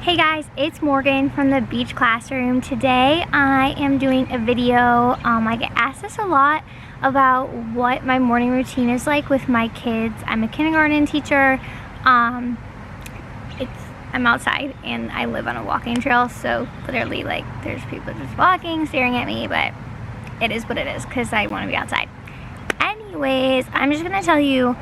Hey guys, it's Morgan from the Beach Classroom. Today I am doing a video. I get asked this a lot about what my morning routine is like with my kids. I'm a kindergarten teacher. I'm outside and I live on a walking trail, so literally like there's people just walking, staring at me, but it is what it is because I want to be outside. Anyways, I'm just gonna tell you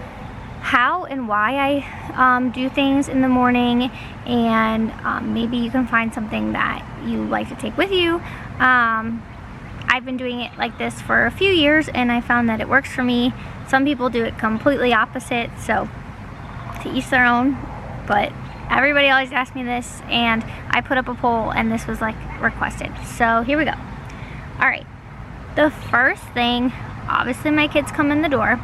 how and why I do things in the morning, and maybe you can find something that you like to take with you. I've been doing it like this for a few years and I found that it works for me. Some people do it completely opposite, so to each their own, but everybody always asks me this and I put up a poll and this was like requested, so here we go. Alright, the first thing, obviously my kids come in the door.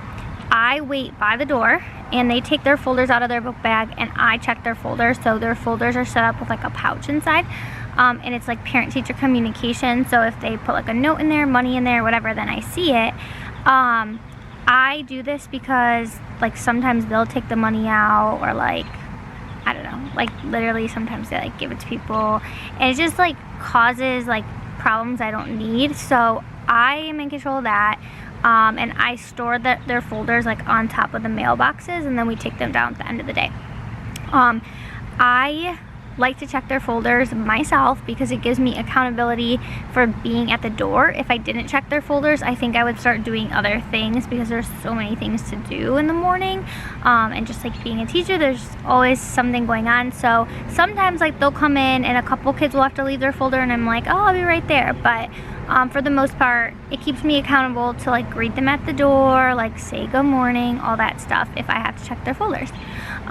I wait by the door and they take their folders out of their book bag and I check their folders. So their folders are set up with like a pouch inside, and it's like parent-teacher communication. So if they put like a note in there, money in there, whatever, then I see it. I do this because like sometimes they'll take the money out, or like, I don't know, like literally sometimes they like give it to people and it just like causes like problems I don't need. So I am in control of that. And I store their folders like on top of the mailboxes, and then we take them down at the end of the day. I like to check their folders myself because it gives me accountability for being at the door. If I didn't check their folders, I think I would start doing other things because there's so many things to do in the morning. And just like being a teacher, there's always something going on. So sometimes like they'll come in and a couple kids will have to leave their folder and I'm like, oh, I'll be right there. But for the most part, it keeps me accountable to like greet them at the door, like say good morning, all that stuff if I have to check their folders.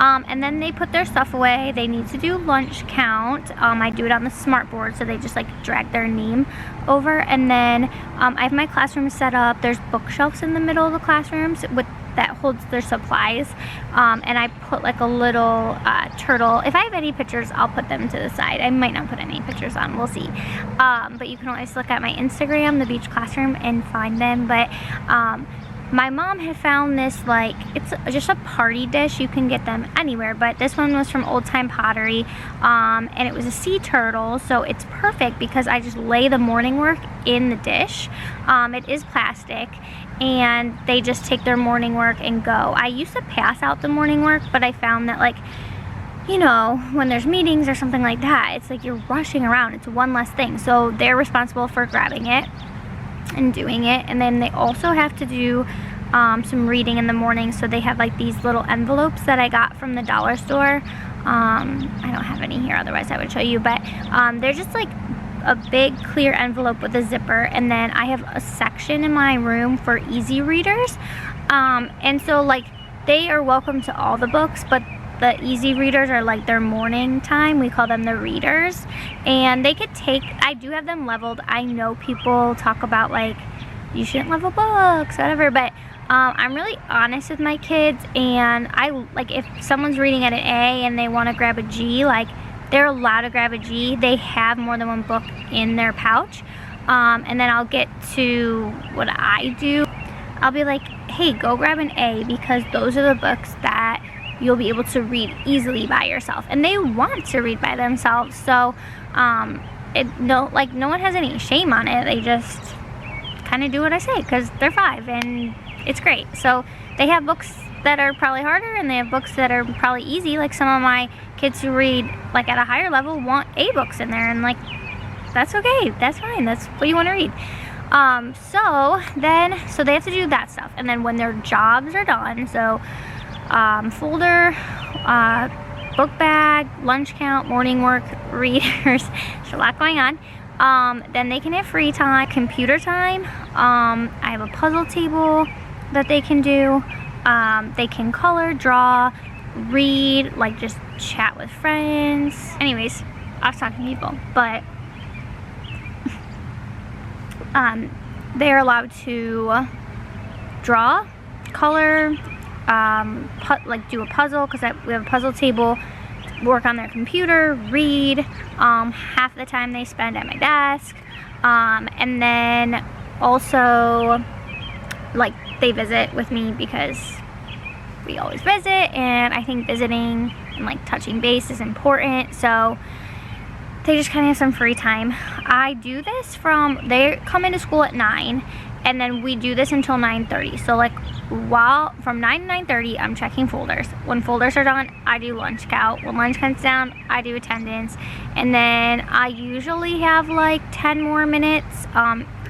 And then they put their stuff away. They need to do lunch count. I do it on the smart board, so they just like drag their name over. And then I have my classroom set up. There's bookshelves in the middle of the classrooms that holds their supplies, and I put like a little turtle. If I have any pictures, I'll put them to the side. I might not put any pictures on, we'll see. But you can always look at my Instagram, the Beach Classroom, and find them. But my mom had found this, like, it's just a party dish. You can get them anywhere, but this one was from Old Time Pottery, and it was a sea turtle, so it's perfect because I just lay the morning work in the dish. It is plastic, and they just take their morning work and go. I used to pass out the morning work, but I found that, like, you know, when there's meetings or something like that, it's like you're rushing around. It's one less thing, so they're responsible for grabbing it and doing it. And then they also have to do some reading in the morning, so they have like these little envelopes that I got from the dollar store. I don't have any here, otherwise I would show you, but they're just like a big clear envelope with a zipper, and then I have a section in my room for easy readers, and so like they are welcome to all the books, but the easy readers are like their morning time. We call them the readers, and they could take, I do have them leveled. I know people talk about like you shouldn't level books, whatever, but I'm really honest with my kids, and I like if someone's reading at an A and they want to grab a G, like they're allowed to grab a G. They have more than one book in their pouch, and then I'll get to what I do. I'll be like, hey, go grab an A because those are the books that you'll be able to read easily by yourself, and they want to read by themselves. So no one has any shame on it. They just kind of do what I say because they're 5 and it's great. So they have books that are probably harder and they have books that are probably easy. Like some of my kids who read like at a higher level want A books in there, and like that's okay, that's fine, that's what you want to read. So they have to do that stuff, and then when their jobs are done, so folder, book bag, lunch count, morning work, readers, there's a lot going on. Then they can have free time, computer time. I have a puzzle table that they can do. They can color, draw, read, like just chat with friends. Anyways, I was talking to people, but they're allowed to draw, color, like do a puzzle, because we have a puzzle table, work on their computer, read. Half the time they spend at my desk, and then also like they visit with me because we always visit, and I think visiting and like touching base is important. So they just kind of have some free time. I do this they come into school at 9, and then we do this until 9:30. So like from 9 to 9:30, I'm checking folders. When folders are done, I do lunch count. When lunch comes down, I do attendance. And then I usually have like 10 more minutes,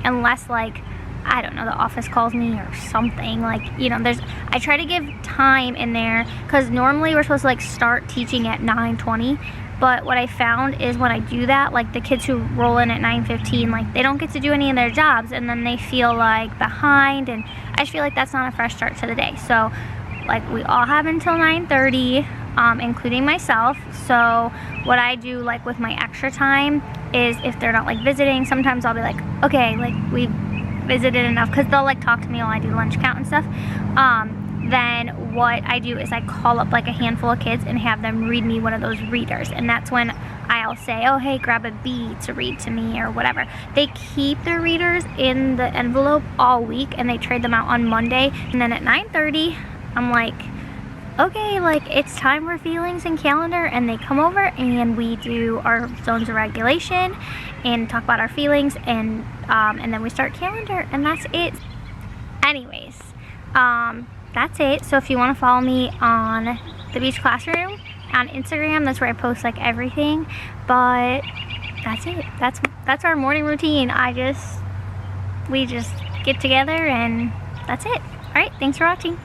unless like, I don't know, the office calls me or something. Like, you know, I try to give time in there, because normally we're supposed to like start teaching at 9:20. But what I found is when I do that, like the kids who roll in at 9:15, like they don't get to do any of their jobs, and then they feel like behind, and I just feel like that's not a fresh start to the day. So like we all have until 9:30, including myself. So what I do like with my extra time is, if they're not like visiting, sometimes I'll be like, okay, like we've visited enough, because they'll like talk to me while I do lunch count and stuff. Then what I do is I call up like a handful of kids and have them read me one of those readers, and that's when I'll say, oh hey, grab a B to read to me or whatever. They keep their readers in the envelope all week, and they trade them out on Monday. And then at 9:30, I'm like, okay, like it's time for feelings and calendar, and they come over and we do our zones of regulation and talk about our feelings, and then we start calendar, and that's it. Anyways, that's it. So if you want to follow me on the Beach Classroom on Instagram, that's where I post like everything. But that's it. That's our morning routine. We just get together, and that's it. All right, thanks for watching.